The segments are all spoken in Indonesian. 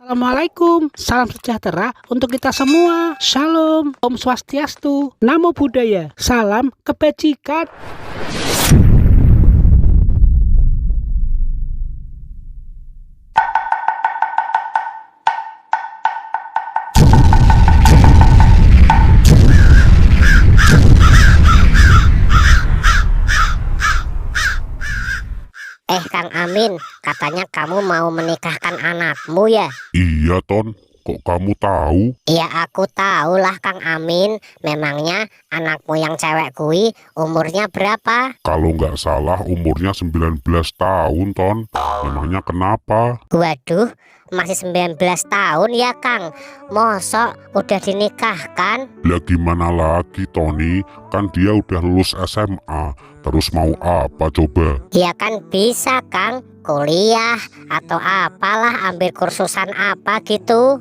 Assalamualaikum, salam sejahtera untuk kita semua. Shalom, Om Swastiastu, Namo Buddhaya, salam kebajikan. Kang Amin, katanya kamu mau menikahkan anakmu ya? Iya, Ton. Kok kamu tahu? Iya, aku tahulah Kang Amin. Memangnya anakmu yang cewek kui umurnya berapa? Kalau nggak salah umurnya 19 tahun, Ton. Memangnya kenapa? Waduh, masih 19 tahun ya Kang. Mosok udah dinikahkan? Lah gimana lagi, Tony? Kan dia udah lulus SMA. Terus mau apa coba? Ya kan bisa Kang, kuliah atau apalah, ambil kursusan apa gitu.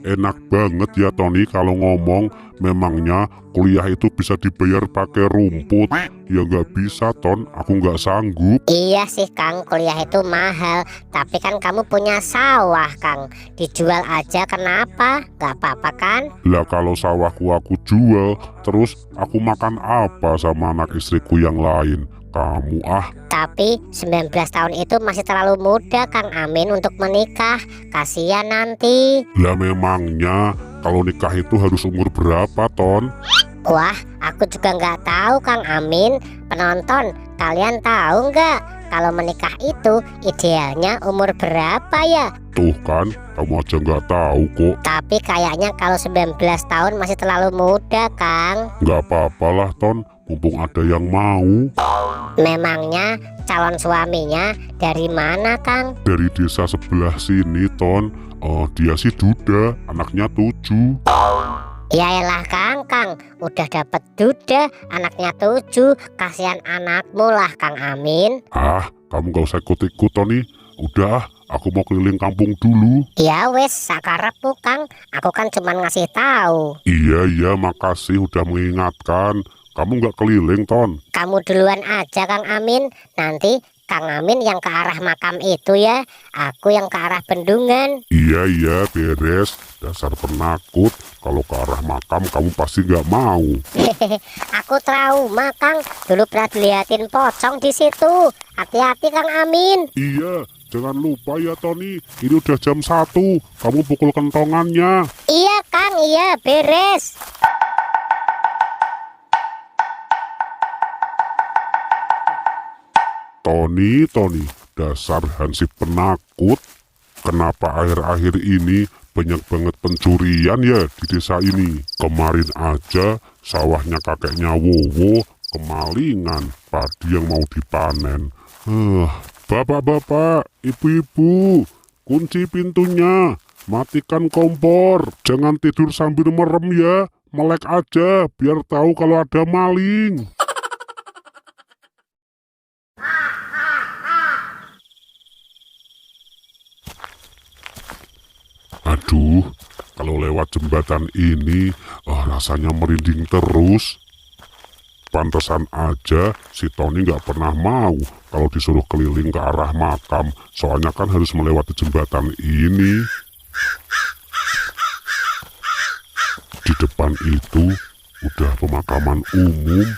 Enak banget ya, Tony, kalau ngomong. Memangnya kuliah itu bisa dibayar pakai rumput? Ya nggak bisa, Ton. Aku nggak sanggup. Iya sih Kang, kuliah itu mahal. Tapi kan kamu punya sawah Kang, dijual aja kenapa? Gak apa-apa kan? Lah kalau sawahku aku jual, terus aku makan apa sama anak istriku yang lain? Kamu Tapi 19 tahun itu masih terlalu muda Kang Amin untuk menikah. Kasihan nanti. Lah memangnya kalau nikah itu harus umur berapa, Ton? Wah, aku juga nggak tahu Kang Amin. Penonton, kalian tahu nggak kalau menikah itu idealnya umur berapa ya? Tuh kan, kamu aja nggak tahu kok. Tapi kayaknya kalau 19 tahun masih terlalu muda Kang. Nggak apa-apalah, Ton. Mumpung ada yang mau. Memangnya calon suaminya dari mana Kang? Dari desa sebelah sini, Ton. Dia sih duda, anaknya 7. Yaelah Kang, udah dapet duda, anaknya 7. Kasihan anakmu lah Kang Amin. Kamu nggak usah ikut-ikut, Tony. Udah, aku mau keliling kampung dulu. Ya wes, sakarepmu Kang. Aku kan cuman ngasih tahu. Iya, makasih udah mengingatkan. Kamu nggak keliling, Ton. Kamu duluan aja Kang Amin. Nanti Kang Amin yang ke arah makam itu ya. Aku yang ke arah bendungan. Iya, beres. Dasar penakut. Kalau ke arah makam kamu pasti nggak mau. Aku trauma Kang. Dulu pernah diliatin pocong di situ. Hati-hati Kang Amin. Iya, jangan lupa ya, Tony. Ini udah jam 1. Kamu pukul kentongannya. Iya Kang, iya beres. Tony, dasar hansip penakut. Kenapa akhir-akhir ini banyak banget pencurian ya di desa ini? Kemarin aja sawahnya kakeknya Wowo kemalingan padi yang mau dipanen. Bapak-bapak, ibu-ibu, kunci pintunya, matikan kompor, jangan tidur sambil merem ya, melek aja biar tahu kalau ada maling. Aduh, kalau lewat jembatan ini rasanya merinding terus. Pantesan aja si Tony nggak pernah mau kalau disuruh keliling ke arah makam. Soalnya kan harus melewati jembatan ini. Di depan itu udah pemakaman umum.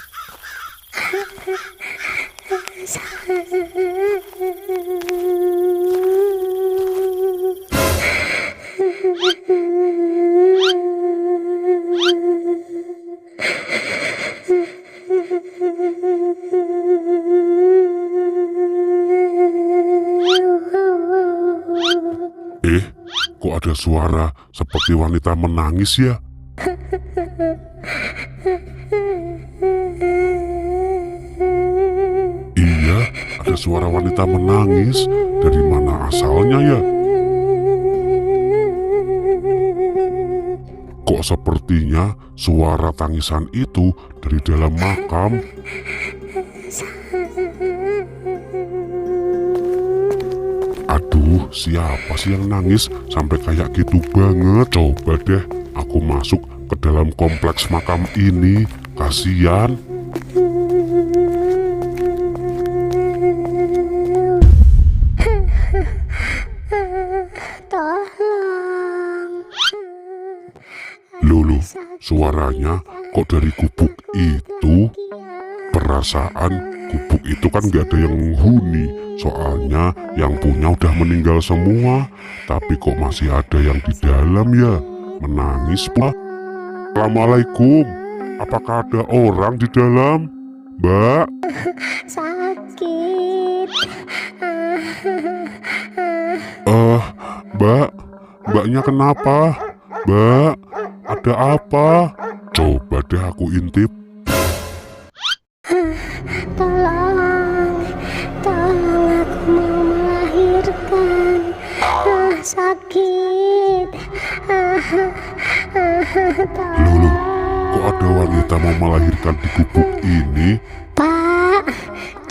Kok ada suara seperti wanita menangis ya? Iya, ada suara wanita menangis. Dari mana asalnya ya? Kok sepertinya suara tangisan itu dari dalam makam? Aduh, siapa sih yang nangis sampai kayak gitu banget? Coba deh aku masuk ke dalam kompleks makam ini. Kasian. Tolong. Lulu, suaranya kok dari gubuk itu? Perasaan gubuk itu kan gak ada yang menghuni. Soalnya yang punya udah meninggal semua. Tapi kok masih ada yang di dalam ya? Menangis pula. Assalamualaikum. Apakah ada orang di dalam? Mbak? Sakit. Mbak? Mbaknya kenapa? Mbak? Ada apa? Coba deh aku intip. Tolong aku mau melahirkan. Sakit. Lulu, kok ada wanita mau melahirkan di gubuk ini? Pak,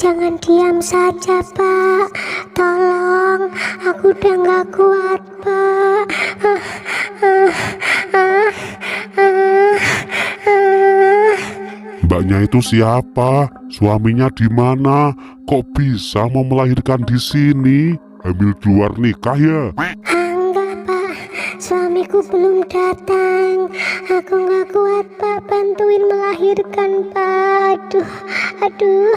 jangan diam saja, Pak. Tolong, aku udah gak kuat, Pak. Mbaknya itu siapa? Suaminya di mana? Kok bisa mau melahirkan di sini? Hamil di luar nikah ya? Enggak, Pak. Suamiku belum datang. Aku gak kuat, Pak. Bantuin melahirkan, Pak. Aduh.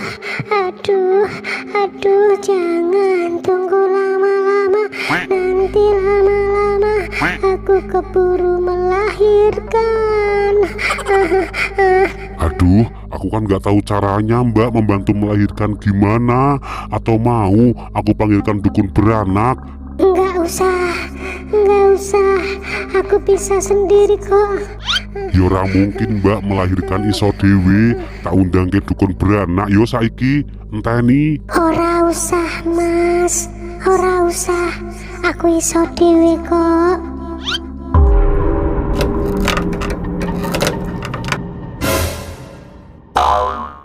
Jangan tunggu lama-lama. Nanti lama-lama aku keburu melahirkan. Aduh, aku kan nggak tahu caranya Mbak membantu melahirkan gimana. Atau mau aku panggilkan dukun beranak? Enggak usah. Aku bisa sendiri kok. Yora mungkin Mbak melahirkan iso dewe. Tak undang ke dukun beranak yo saiki. Enteni. Ora usah, Mas. Ora usah. Aku iso dhewe kok.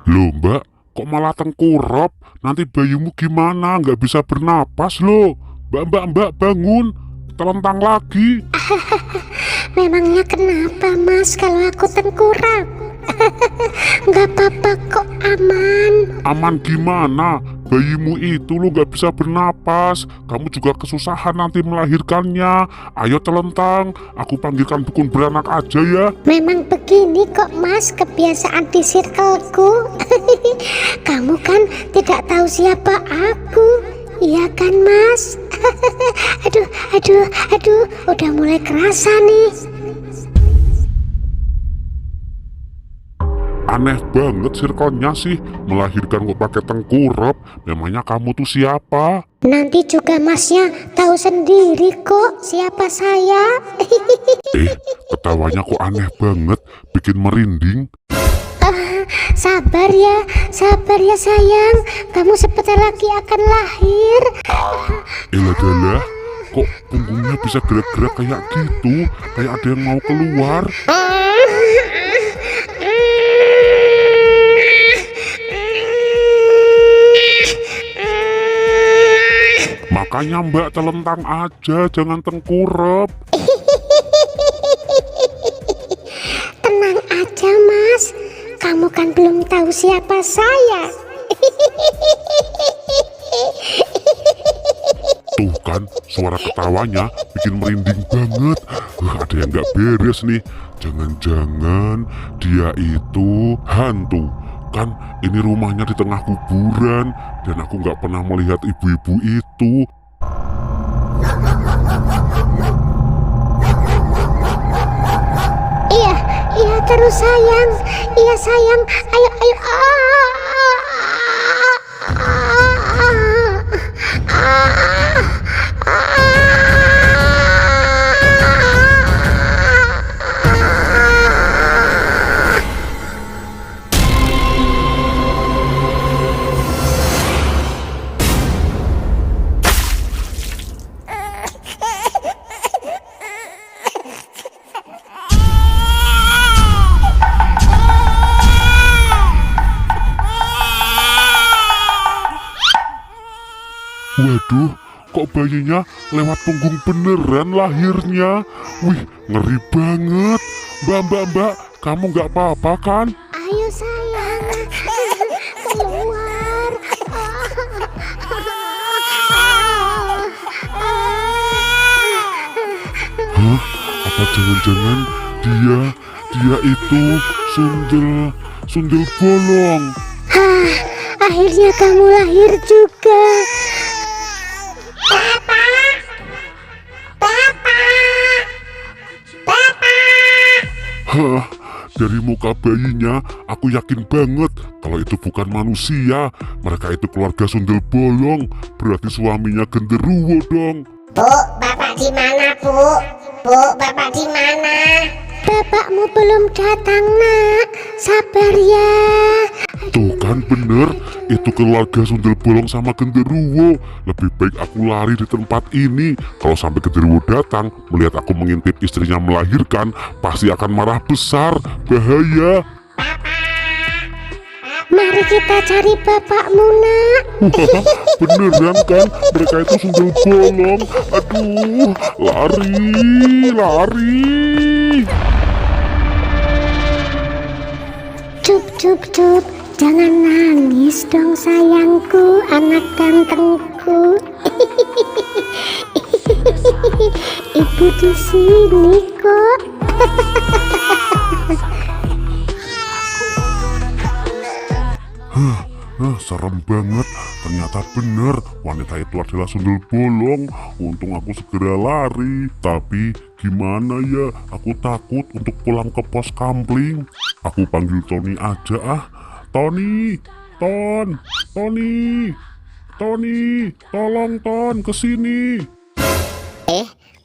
Loh Mbak, kok malah tengkurap? Nanti bayimu gimana? Nggak bisa bernapas loh. Mbak bangun. Telentang lagi. Memangnya kenapa, Mas, kalau aku tengkurap? Nggak apa-apa kok, aman. Aman gimana? Bayimu itu lo nggak bisa bernapas. Kamu juga kesusahan nanti melahirkannya. Ayo telentang. Aku panggilkan dukun beranak aja ya. Memang begini kok, Mas, kebiasaan di circleku. Kamu kan tidak tahu siapa aku. Iya kan, Mas? Aduh, udah mulai kerasa nih. Aneh banget circle-nya sih. Melahirkan kok pakai tengkurap. Memangnya kamu tuh siapa? Nanti juga Masnya tahu sendiri kok siapa saya. Ketawanya kok aneh banget. Bikin merinding. Sabar ya sayang. Kamu sebentar lagi akan lahir. Elah, kok punggungnya bisa gerak-gerak kayak gitu? Kayak ada yang mau keluar. Makanya Mbak telentang aja, jangan tengkurap. Tenang aja, Mas. Kamu kan belum tahu siapa saya. Tuh kan, suara ketawanya bikin merinding banget. Ada yang gak beres nih. Jangan-jangan dia itu hantu. Kan ini rumahnya di tengah kuburan. Dan aku gak pernah melihat ibu-ibu itu. Iya terus sayang. Iya sayang. Ayo. Waduh, kok bayinya lewat punggung beneran lahirnya? Wih, ngeri banget. Mbak, kamu gak apa-apa kan? Ayo sayang. Keluar. Hah? Apa jangan-jangan Dia itu Sundel Bolong. Hah, akhirnya kamu lahir juga. Hah, dari muka bayinya aku yakin banget kalau itu bukan manusia. Mereka itu keluarga Sundel Bolong, berarti suaminya genderuwo dong. Bu, bapak di mana, Bu? Bu, bapak di mana? Bapakmu belum datang, Nak. Sabar ya. Tuh kan bener, itu keluarga Sundel Bolong sama genderuwo. Lebih baik aku lari di tempat ini. Kalau sampai genderuwo datang, melihat aku mengintip istrinya melahirkan, pasti akan marah besar. Bahaya. Mari kita cari bapakmu, Nak. Beneran kan, mereka itu Sundel Bolong. Aduh, lari. Cup, jangan nangis dong sayangku, anak gantengku. Ibu di sini kok. Serem banget. Ternyata bener, wanita itu adalah Sundel Bolong. Untung aku segera lari. Tapi gimana ya, aku takut untuk pulang ke pos kampling. Aku panggil Tony aja ah. Tony, tolong Ton, kesini.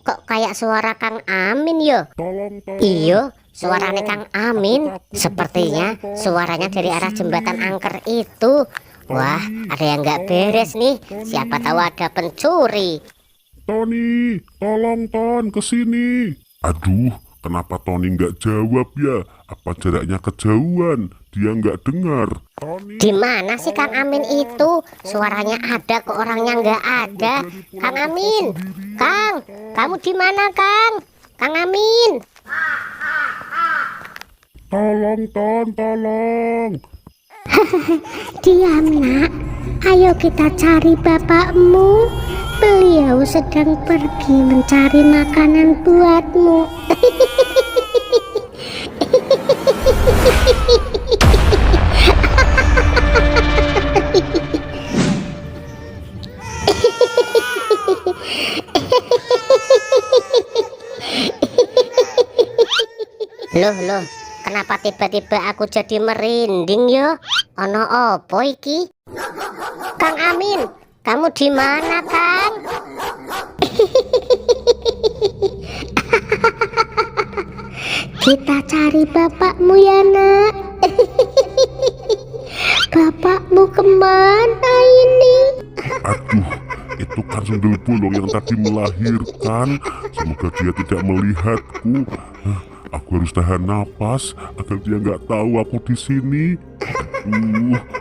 Kok kayak suara Kang Amin yo? Tolong Ton. Iyo, suaranya Kang Amin. Sepertinya suaranya dari arah jembatan angker itu. Wah, ada yang nggak beres nih. Siapa tahu ada pencuri. Tony, tolong Ton, kesini. Aduh, kenapa Tony nggak jawab ya? Apa jaraknya kejauhan? Dia nggak dengar. Tony, Di mana sih Kang Amin itu? Suaranya ada, kok orangnya nggak ada. Kang Amin, Kang, kamu di mana, Kang? Kang Amin. tolong Ton, tolong. Diam, Nak. Ayo kita cari bapakmu. Beliau sedang pergi mencari makanan buatmu. Loh, kenapa tiba-tiba aku jadi merinding yo? Ono opo iki? Kang Amin, kamu di mana, Kang? Kita cari bapakmu ya, Nak. Bapakmu kemana ini? Aduh, itu kan Sundel Bolong yang tadi melahirkan. Semoga dia tidak melihatku. Aku harus tahan napas agar dia nggak tahu aku di sini.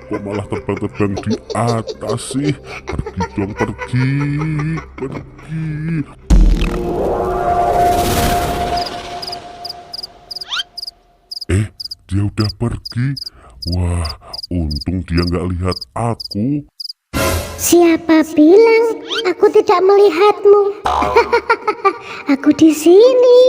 Kok malah terbang-terbang di atas sih? Pergi dong, pergi. Dia udah pergi. Wah, untung dia nggak lihat aku. Siapa bilang aku tidak melihatmu? Aku di sini.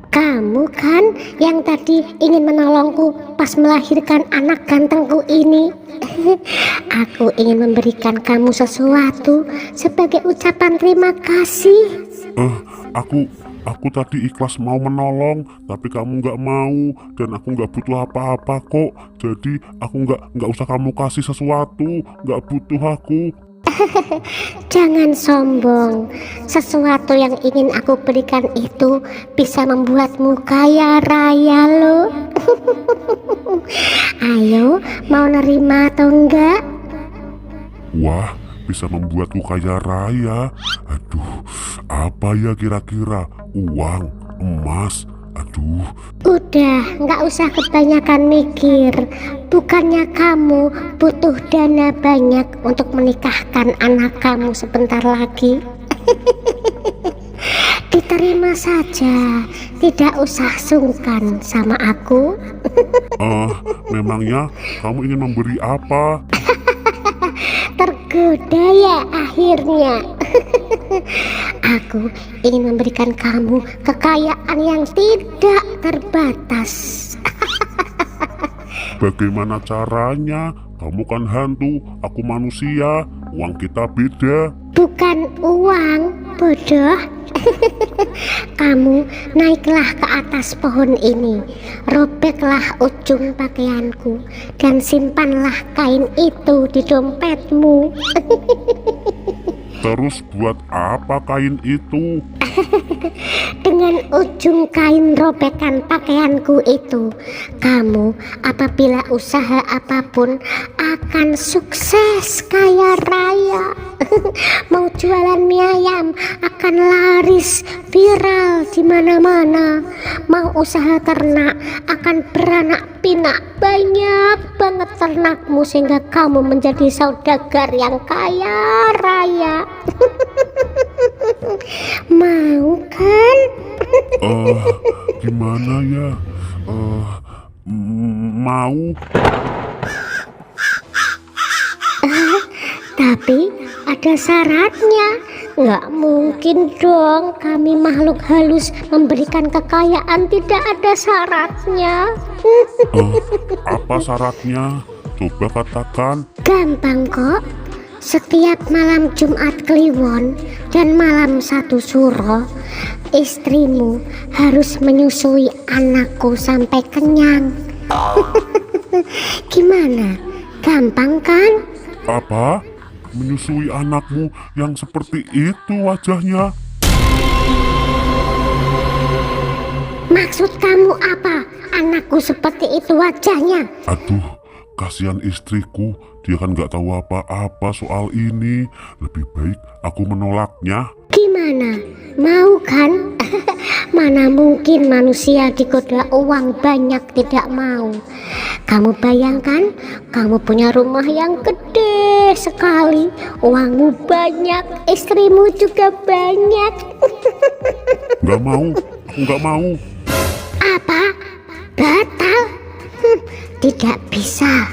Kamu kan yang tadi ingin menolongku pas melahirkan anak gantengku ini. Aku ingin memberikan kamu sesuatu sebagai ucapan terima kasih. Aku tadi ikhlas mau menolong, tapi kamu nggak mau, dan aku nggak butuh apa-apa kok. Jadi aku nggak usah kamu kasih sesuatu, nggak butuh aku. Jangan sombong. Sesuatu yang ingin aku berikan itu bisa membuatmu kaya raya loh. Ayo, mau nerima atau enggak? Wah, bisa membuatku kaya raya. Aduh, apa ya kira-kira? Uang, emas, aduh. Udah, nggak usah kebanyakan mikir. Bukannya kamu butuh dana banyak untuk menikahkan anak kamu sebentar lagi? Diterima saja, tidak usah sungkan sama aku. Memangnya kamu ingin memberi apa? tergoda ya akhirnya. Aku ingin memberikan kamu kekayaan yang tidak terbatas. Bagaimana caranya? Kamu kan hantu, aku manusia, uang kita beda. Bukan uang, bodoh. Kamu naiklah ke atas pohon ini, robeklah ujung pakaianku, dan simpanlah kain itu di dompetmu. Terus buat apa kain itu? Dengan ujung kain robekan pakaianku itu, kamu apabila usaha apapun akan sukses kaya raya. Mau jualan mie ayam akan laris viral di mana-mana. Mau usaha ternak akan beranak pinak, banyak banget ternakmu sehingga kamu menjadi saudagar yang kaya raya. Mau kan? Gimana ya? Mau. Tapi ada syaratnya. Nggak mungkin dong kami makhluk halus memberikan kekayaan tidak ada syaratnya. Apa syaratnya? Coba katakan. Gampang kok. Setiap malam Jumat Kliwon dan malam 1 Suro, istrimu harus menyusui anakku sampai kenyang. Gimana? Gampang kan? Apa? Menyusui anakmu yang seperti itu wajahnya? Maksud kamu apa? Anakku seperti itu wajahnya? Aduh, kasihan istriku. Dia kan gak tahu apa-apa soal ini. Lebih baik aku menolaknya. Gimana? Mau kan? Mana mungkin manusia digoda uang banyak tidak mau. Kamu bayangkan, kamu punya rumah yang gede sekali, uangmu banyak, istrimu juga banyak. Gak mau, aku gak mau. Apa? Batal? Tidak bisa.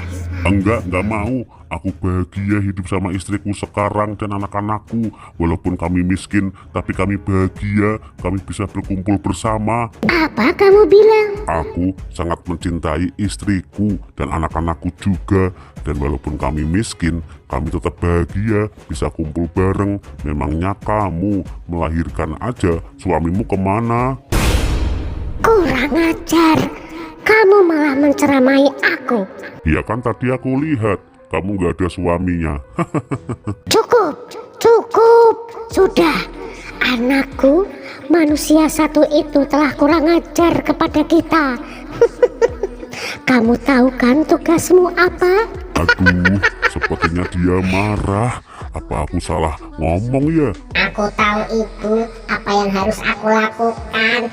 Enggak mau. Aku bahagia hidup sama istriku sekarang dan anak-anakku. Walaupun kami miskin, tapi kami bahagia. Kami bisa berkumpul bersama. Apa kamu bilang? Aku sangat mencintai istriku dan anak-anakku juga. Dan walaupun kami miskin, kami tetap bahagia, bisa kumpul bareng. Memangnya kamu melahirkan aja, suamimu kemana? Kurang ajar. Kamu malah menceramai aku. Ya kan tadi aku lihat, kamu gak ada suaminya. Cukup. Sudah. Anakku, manusia satu itu telah kurang ajar kepada kita. Kamu tahu kan tugasmu apa? Aduh, sepertinya dia marah. Apa aku salah ngomong ya? Aku tahu itu apa yang harus aku lakukan.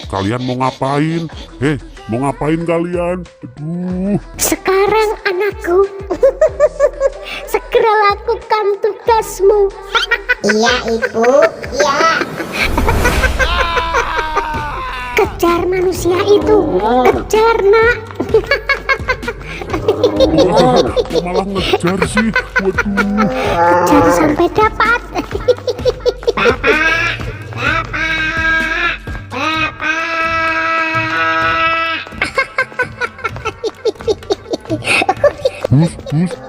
Kalian mau ngapain? Mau ngapain kalian? Aduh. Sekarang anakku, segera lakukan tugasmu. Iya ibu, iya. Kejar manusia itu, kejar nak. Malah ngejar sih. Waduh. Kejar sampai dapat.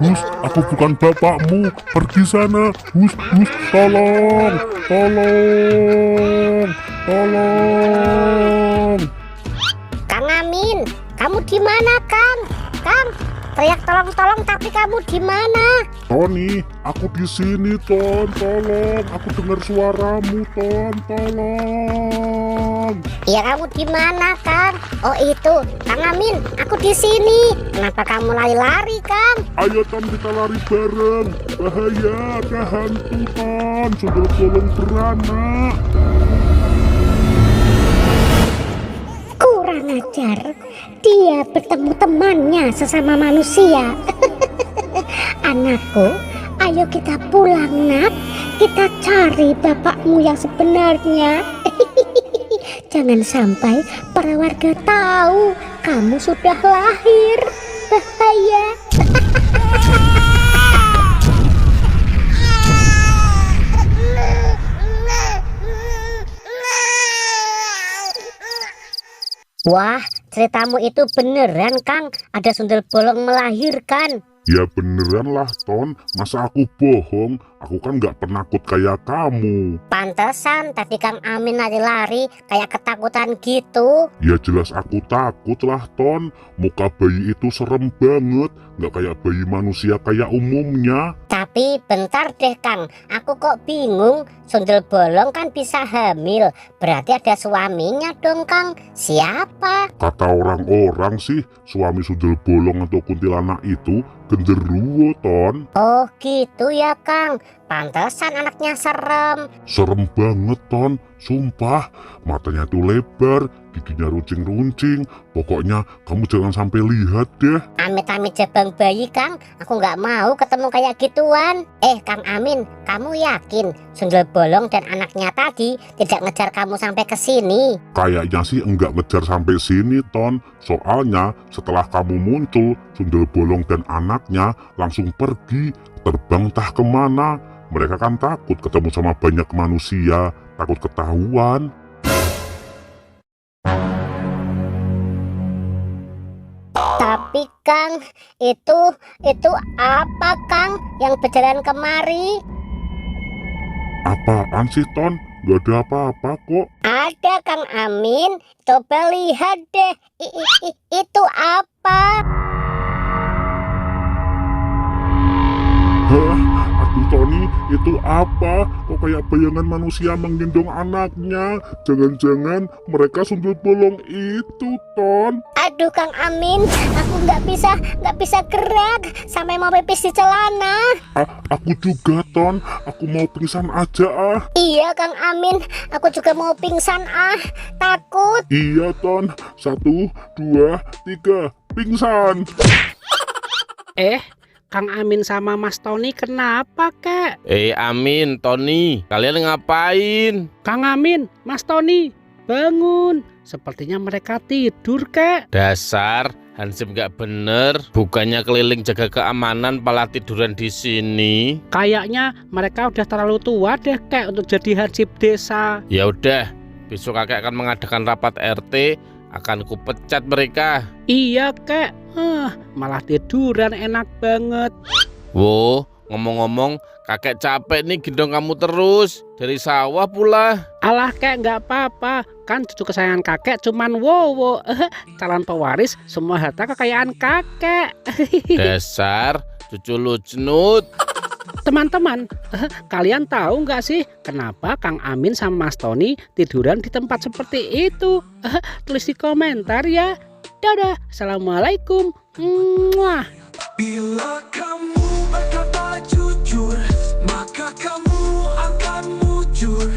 Hus, aku bukan bapakmu. Pergi sana. Hus, tolong. Kang Amin, kamu di mana, Kang? Kang, teriak tolong, tapi kamu di mana? Tony, aku di sini, Ton. Tolong, aku dengar suaramu, Ton. Tolong. Ya kamu di mana, Kang? Oh itu, Kang Amin, aku di sini. Kenapa kamu lari-lari, Kang? Ayo, Ton, kita lari bareng. Bahaya, ada hantu, Ton. Sundel bolong beranak. Kurang ajar. Dia bertemu temannya sesama manusia. Anakku, ayo kita pulang, nak. Kita cari bapakmu yang sebenarnya. Jangan sampai para warga tahu kamu sudah lahir. Bahaya. Wah, ceritamu itu beneran, Kang. Ada sundel bolong melahirkan. Ya beneran lah Ton, masa aku bohong? Aku kan gak penakut kayak kamu. Pantesan tadi Kang Amin lari-lari kayak ketakutan gitu. Ya jelas aku takut lah Ton, muka bayi itu serem banget, gak kayak bayi manusia kayak umumnya. Tapi bentar deh Kang, aku kok bingung. Sundel bolong kan bisa hamil, berarti ada suaminya dong Kang. Siapa? Kata orang-orang sih, suami sundel bolong atau kuntilanak itu genderuwo Ton. Oh gitu ya Kang, pantesan anaknya serem. Serem banget Ton, sumpah. Matanya tuh lebar, giginya runcing-runcing. Pokoknya kamu jangan sampai lihat deh. Amit-amit jabang bayi Kang, aku nggak mau ketemu kayak gituan. Kang Amin, kamu yakin sundel bolong dan anaknya tadi tidak ngejar kamu sampai ke sini? Kayaknya sih enggak ngejar sampai sini Ton. Soalnya setelah kamu muncul, sundel bolong dan anaknya langsung pergi, terbang entah kemana. Mereka kan takut ketemu sama banyak manusia, takut ketahuan. Tapi Kang, itu apa Kang yang berjalan kemari? Apaan sih Ton? Gak ada apa-apa kok. Ada Kang Amin, coba lihat deh. Itu apa? Hah? Aduh Tony, itu apa? Kok kayak bayangan manusia menggendong anaknya? Jangan-jangan mereka sundel bolong itu Ton. Aduh Kang Amin, aku nggak bisa gerak sampai mau pipis di celana. Aku juga Ton, aku mau pingsan aja ah. Iya Kang Amin, aku juga mau pingsan takut. Iya Ton, 1, 2, 3, pingsan. Kang Amin sama Mas Tony kenapa kek? Amin, Tony, kalian ngapain? Kang Amin, Mas Tony, bangun. Sepertinya mereka tidur kek. Dasar Hansip nggak bener, bukannya keliling jaga keamanan malah tiduran di sini. Kayaknya mereka udah terlalu tua deh kek untuk jadi hansip desa. Ya udah, besok kakek akan mengadakan rapat RT, akan kupecat mereka. Iya kek, malah tiduran enak banget. Wo, ngomong-ngomong, kakek capek nih gendong kamu terus dari sawah pula. Alah kek nggak apa-apa, kan cucu kesayangan kakek cuman Wowo, calon pewaris semua harta kekayaan kakek. Dasar cucu lucnut. Teman-teman, kalian tahu nggak sih kenapa Kang Amin sama Mas Tony tiduran di tempat seperti itu? Tulis di komentar ya. Dadah, assalamualaikum. Muah. Bila kamu berkata jujur, maka kamu akan mujur.